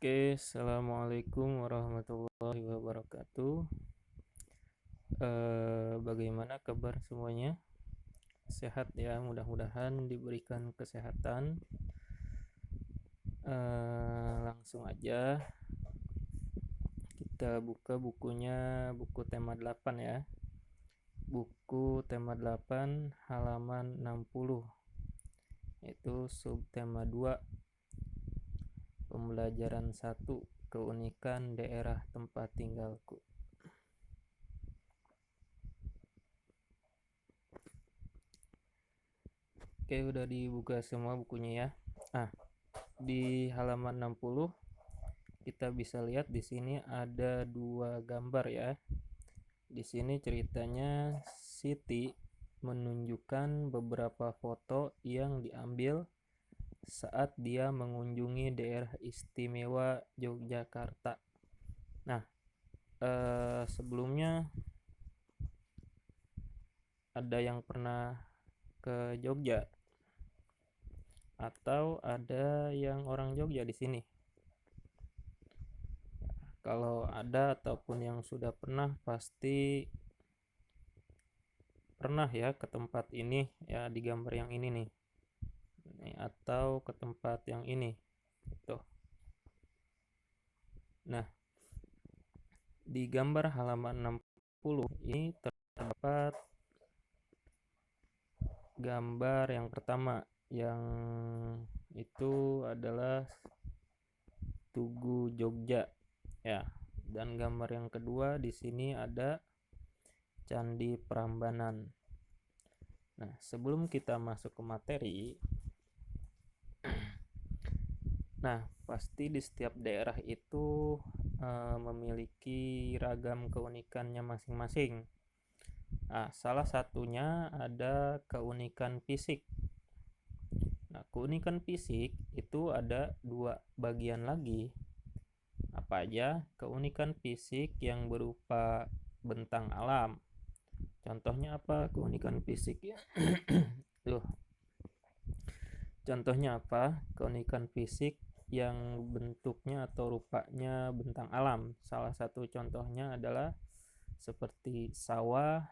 Oke, assalamualaikum warahmatullahi wabarakatuh. Bagaimana kabar semuanya? Sehat ya, mudah-mudahan diberikan kesehatan. Langsung aja kita buka bukunya, buku tema 8 ya. Buku tema 8 halaman 60. Itu subtema 2. Pembelajaran 1, keunikan daerah tempat tinggalku. Oke, udah dibuka semua bukunya ya. Di halaman 60 kita bisa lihat di sini ada 2 gambar ya. Di sini ceritanya Siti menunjukkan beberapa foto yang diambil saat dia mengunjungi daerah istimewa Yogyakarta. Nah, sebelumnya ada yang pernah ke Jogja atau ada yang orang Jogja di sini? Kalau ada ataupun yang sudah pernah, pasti pernah ya ke tempat ini ya, di gambar yang ini nih, atau ke tempat yang ini tuh. Nah, di gambar halaman 60 ini terdapat gambar yang pertama, yang itu adalah Tugu Jogja ya. Dan gambar yang kedua di sini ada Candi Prambanan. Nah, sebelum kita masuk ke materi, nah pasti di setiap daerah itu memiliki ragam keunikannya masing-masing. Nah, salah satunya ada keunikan fisik. Nah, keunikan fisik itu ada 2 bagian lagi. Apa aja? Keunikan fisik yang berupa bentang alam. Contohnya apa keunikan fisik ya? Contohnya apa? Keunikan fisik yang bentuknya atau rupanya bentang alam. Salah satu contohnya adalah seperti sawah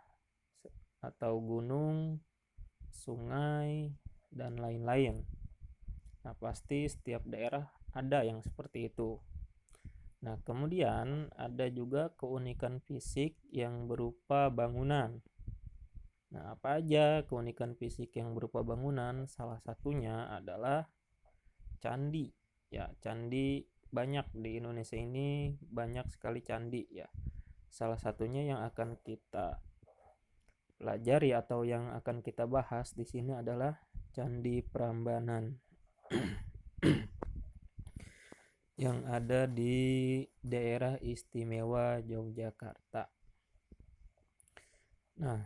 atau gunung, sungai, dan lain-lain. Nah, pasti setiap daerah ada yang seperti itu. Nah, kemudian ada juga keunikan fisik yang berupa bangunan. Nah, apa aja keunikan fisik yang berupa bangunan? Salah satunya adalah candi. Ya, candi banyak di Indonesia ini, banyak sekali candi ya. Salah satunya yang akan kita pelajari atau yang akan kita bahas di sini adalah Candi Prambanan yang ada di daerah istimewa Yogyakarta. Nah,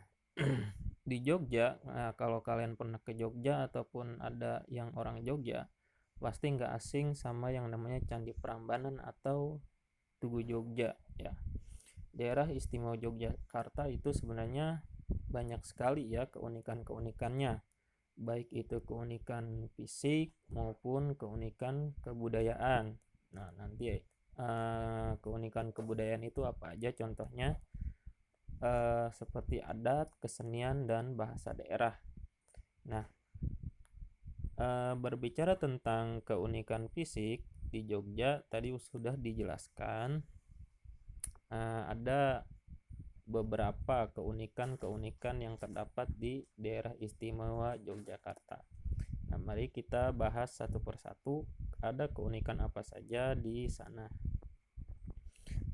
di Jogja, kalau kalian pernah ke Jogja ataupun ada yang orang Jogja, pasti nggak asing sama yang namanya Candi Prambanan atau Tugu Jogja ya. Daerah istimewa Yogyakarta itu sebenarnya banyak sekali ya keunikan-keunikannya, baik itu keunikan fisik maupun keunikan kebudayaan. Nah, nanti keunikan kebudayaan itu apa aja contohnya? Seperti adat, kesenian, dan bahasa daerah. Nah, berbicara tentang keunikan fisik di Jogja tadi sudah dijelaskan, ada beberapa keunikan-keunikan yang terdapat di daerah istimewa Yogyakarta. Nah, mari kita bahas satu persatu, ada keunikan apa saja di sana.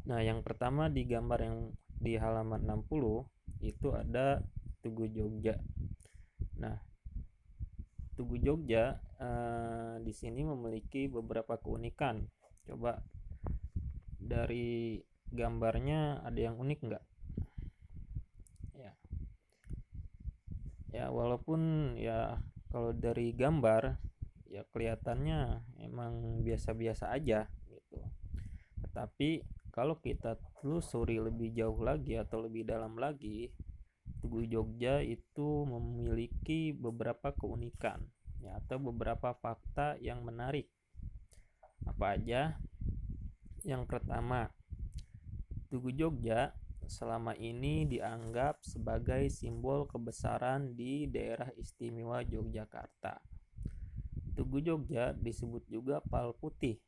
Nah, yang pertama di gambar yang di halaman 60 itu ada Tugu Jogja. Nah, Tugu Jogja di sini memiliki beberapa keunikan. Coba dari gambarnya ada yang unik nggak? Ya, walaupun ya kalau dari gambar ya kelihatannya emang biasa-biasa aja gitu. Tetapi kalau kita telusuri lebih jauh lagi atau lebih dalam lagi, Tugu Jogja itu memiliki beberapa keunikan ya, atau beberapa fakta yang menarik. Apa aja? Yang pertama, Tugu Jogja selama ini dianggap sebagai simbol kebesaran di daerah istimewa Yogyakarta. Tugu Jogja disebut juga Pal Putih,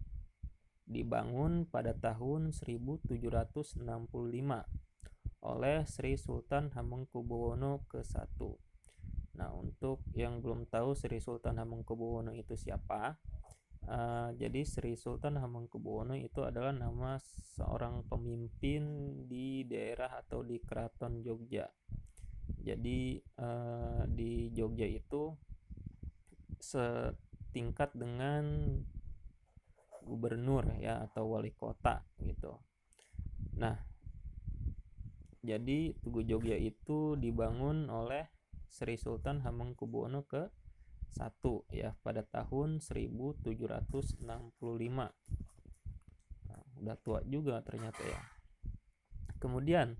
dibangun pada tahun 1765 oleh Sri Sultan Hamengkubuwono ke-1. Nah, untuk yang belum tahu Sri Sultan Hamengkubuwono itu siapa, jadi Sri Sultan Hamengkubuwono itu adalah nama seorang pemimpin di daerah atau di Keraton Jogja. Jadi di Jogja itu setingkat dengan gubernur ya atau wali kota gitu. Nah, jadi Tugu Jogja itu dibangun oleh Sri Sultan Hamengkubuwono ke-1 ya pada tahun 1765. Nah, udah tua juga ternyata ya. Kemudian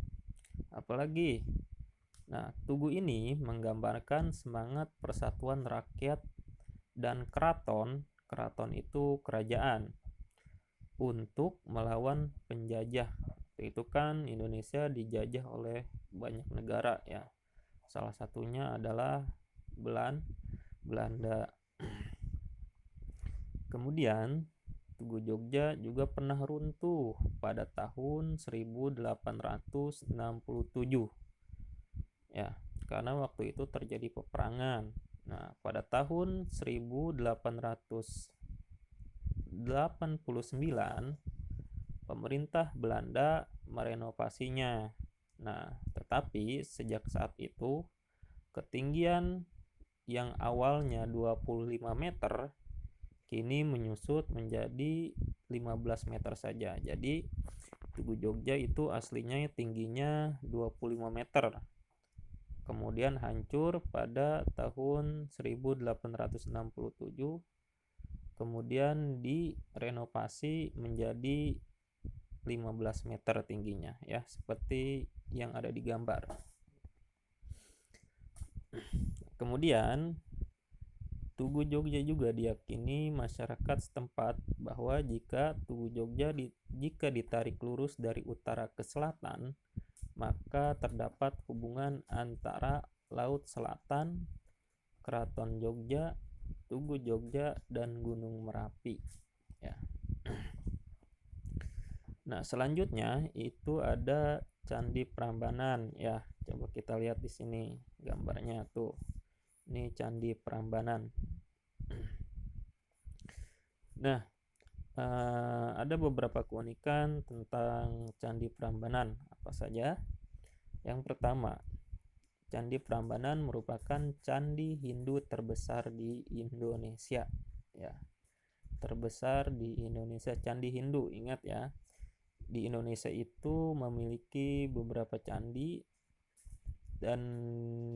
apalagi? Nah, tugu ini menggambarkan semangat persatuan rakyat dan keraton. Keraton itu kerajaan untuk melawan penjajah. Itu kan Indonesia dijajah oleh banyak negara ya. Salah satunya adalah Belanda. Kemudian Tugu Jogja juga pernah runtuh pada tahun 1867 ya, karena waktu itu terjadi peperangan. Nah, pada tahun 1889 pemerintah Belanda merenovasinya. Nah, tetapi sejak saat itu ketinggian yang awalnya 25 meter kini menyusut menjadi 15 meter saja. Jadi Tugu Jogja itu aslinya tingginya 25 meter. Kemudian hancur pada tahun 1867. Kemudian direnovasi menjadi 15 meter tingginya ya, seperti yang ada di gambar. Kemudian Tugu Jogja juga diyakini masyarakat setempat bahwa jika Tugu Jogja jika ditarik lurus dari utara ke selatan, maka terdapat hubungan antara Laut Selatan, Keraton Jogja, Tugu Jogja, dan Gunung Merapi ya. Nah, selanjutnya itu ada Candi Prambanan ya. Coba kita lihat di sini gambarnya tuh. Ini Candi Prambanan. Nah, ada beberapa keunikan tentang Candi Prambanan. Apa saja? Yang pertama, Candi Prambanan merupakan candi Hindu terbesar di Indonesia ya. Terbesar di Indonesia, candi Hindu, ingat ya. Di Indonesia itu memiliki beberapa candi dan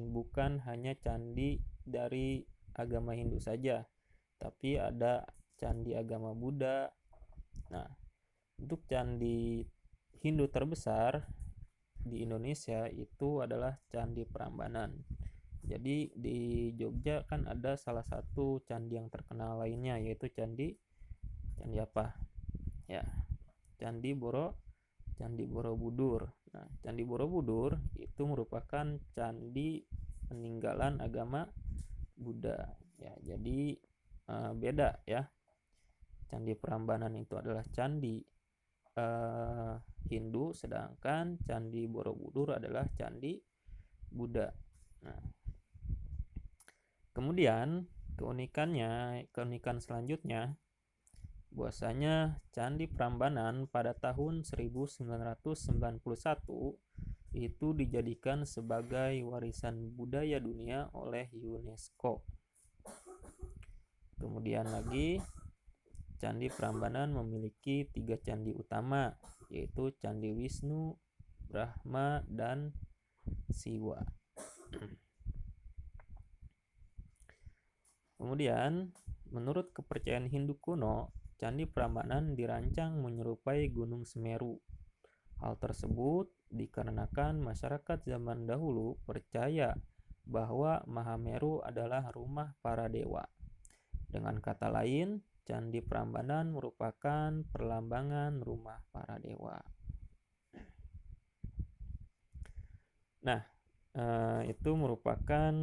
bukan hanya candi dari agama Hindu saja, tapi ada candi agama Buddha. Nah, untuk candi Hindu terbesar di Indonesia itu adalah Candi Prambanan. Jadi di Jogja kan ada salah satu candi yang terkenal lainnya, yaitu candi apa? Ya, Candi Borobudur. Nah, Candi Borobudur itu merupakan candi peninggalan agama Buddha. Ya, jadi beda ya. Candi Prambanan itu adalah candi Hindu, sedangkan Candi Borobudur adalah candi Buddha. Nah, kemudian keunikan selanjutnya, bahwasanya Candi Prambanan pada tahun 1991 itu dijadikan sebagai warisan budaya dunia oleh UNESCO. Kemudian lagi, Candi Prambanan memiliki 3 candi utama, yaitu Candi Wisnu, Brahma, dan Siwa. Kemudian, menurut kepercayaan Hindu kuno, Candi Prambanan dirancang menyerupai Gunung Semeru. Hal tersebut dikarenakan masyarakat zaman dahulu percaya bahwa Mahameru adalah rumah para dewa. Dengan kata lain, Candi Prambanan merupakan perlambangan rumah para dewa. Nah, itu merupakan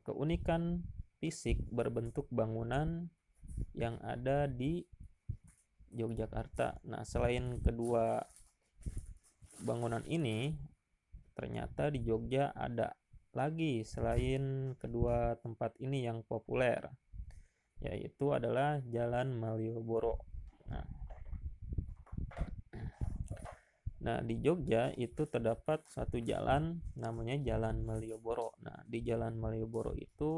keunikan fisik berbentuk bangunan yang ada di Yogyakarta. Nah, selain kedua bangunan ini, ternyata di Jogja ada lagi selain kedua tempat ini yang populer, yaitu adalah Jalan Malioboro. Nah, di Jogja itu terdapat satu jalan namanya Jalan Malioboro. Nah, di Jalan Malioboro itu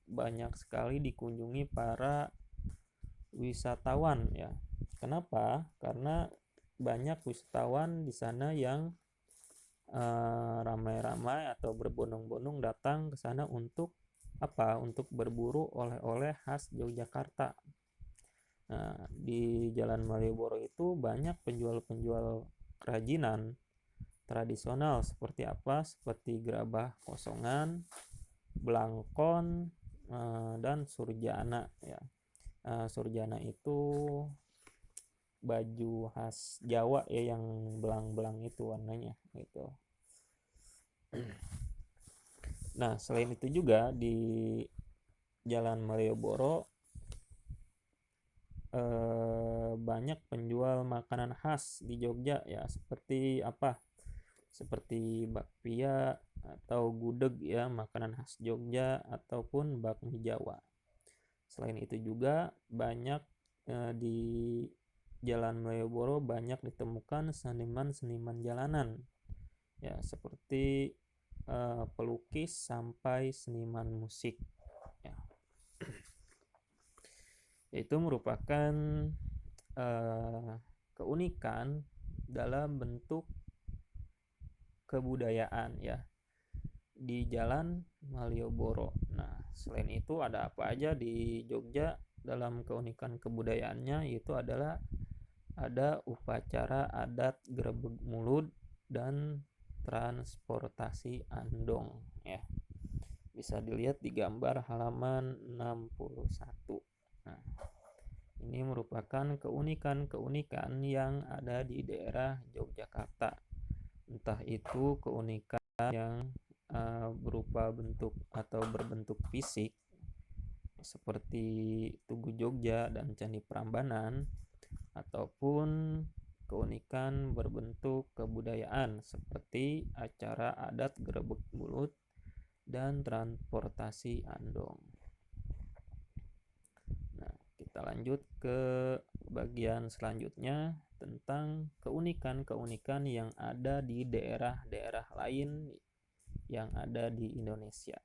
banyak sekali dikunjungi para wisatawan ya. Kenapa? Karena banyak wisatawan di sana yang ramai-ramai atau berbondong-bondong datang ke sana untuk apa? Untuk berburu oleh-oleh khas Yogyakarta. Nah, di Jalan Malioboro itu banyak penjual-penjual kerajinan tradisional seperti apa? Seperti gerabah kosongan, belangkon, dan surjana ya. Surjana itu baju khas Jawa ya yang belang-belang itu warnanya gitu. Nah, selain itu juga di Jalan Malioboro banyak penjual makanan khas di Jogja ya, seperti apa? Seperti bakpia atau gudeg ya, makanan khas Jogja, ataupun bakmi Jawa. Selain itu juga banyak di Jalan Malioboro banyak ditemukan seniman-seniman jalanan ya, seperti pelukis sampai seniman musik ya. Itu merupakan keunikan dalam bentuk kebudayaan ya di Jalan Malioboro. Nah, selain itu ada apa aja di Jogja dalam keunikan kebudayaannya? Itu adalah ada upacara adat Grebeg Mulut dan transportasi andong ya. Bisa dilihat di gambar halaman 61. Nah, ini merupakan keunikan-keunikan yang ada di daerah Yogyakarta. Entah itu keunikan yang berupa bentuk atau berbentuk fisik seperti Tugu Jogja dan Candi Prambanan, ataupun keunikan berbentuk kebudayaan seperti acara adat Grebeg Mulut dan transportasi andong. Nah, kita lanjut ke bagian selanjutnya tentang keunikan-keunikan yang ada di daerah-daerah lain yang ada di Indonesia.